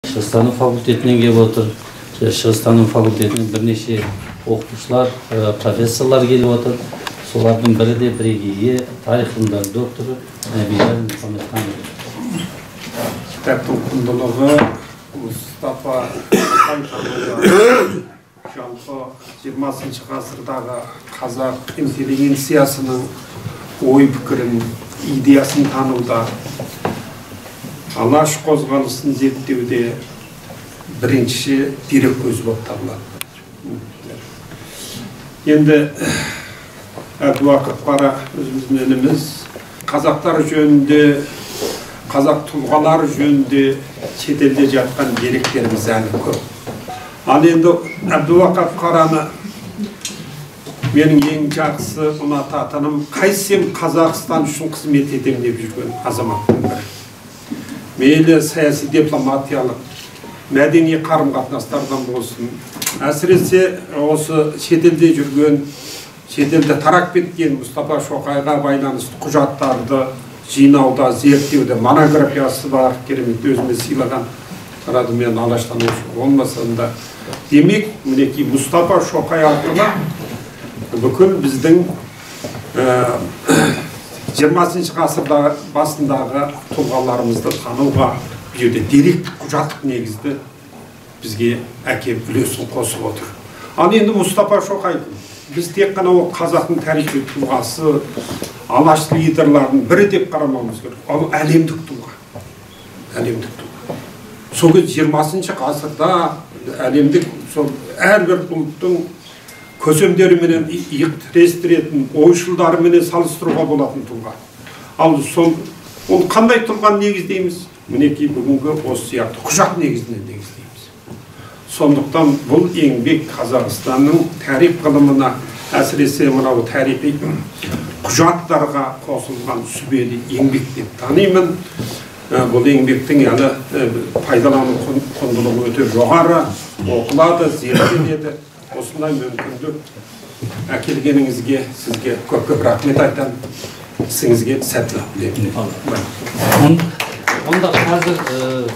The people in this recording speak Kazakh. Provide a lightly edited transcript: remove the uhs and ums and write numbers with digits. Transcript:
Шығыстану факультетінен келіп отыр. Шығыстану факультетінен бірнеше оқытушылар, профессорлар келіп отыр. Солардың бірі де бірегейі тарих ғылымдары докторы Нәбила Мұхамедханова. Кітаптың құндылығы Мұстафа Шоқай жалпы 20 ғасырдағы қазақ интеллигенциясының ой пікірін, идеясын тануда, алаш қозғалысын зерттеуде бірінші дерек көзі болып табылады. Енді Әбдуақып Қара өзіміздің ініміз қазақтар жөнінде, қазақ тұлғалары жөнінде шетелде жатқан деректеріміз әлі көп. Ал енді Әбдуақып Қараны менің ең жақсы ұнататыным, қайсем Қазақстан үшін қызмет етем деп жүрген азаматтың бірі. Мейлі саяси дипломатиялық, мәдени қарым-қатынастардан болсын, әсіресе осы шетелде жүрген, шетелде тарап кеткен Мұстафа Шоқайға байланысты құжаттарды жинауда, зерттеуде монографиясы бар, керемет өзіме сыйлаған қарады, мен алаштанушы болмасам демек, мінекей Мұстафа Шоқай арқылы бүкіл біздің 20 ғасырда басындағы тұлғаларымызды тануға бұл жерде деректік құжаттық негізді бізге әкеп үлесін қосып отыр. Ал енді Мұстафа Шоқай біз тек қана ол қазақтың тарихи тұлғасы, алаш лидерлерінің бірі деп қарамауымыз керек. Ол әлемдік тұлға. Әлемдік тұлға. Сол кезде 20 ғасырда әлемдік әрбір ұлттың көсемдеріменен иық тірестіретін, ойшылдарыменен салыстыруға болатын тұлға. Ал ол қандай тұлғаны негіздейміз? Мінекей бүгінгі осы сияқты құжат негізінен негіздейміз. Сондықтан бұл еңбек Қазақстанның тарих ғылымына, әсіресе мынау тарихи құжаттарға қосылған сүбелі еңбек деп танимын. Бұл еңбектің әлі пайдалану құндылығы өте жоғары, оқылады, зерттеледі. Осындай мүмкіндік әкелгеніңізге сізге көп-көп рахмет айтамын. Ісіңізге сәттілік тілеймін. Онда қазір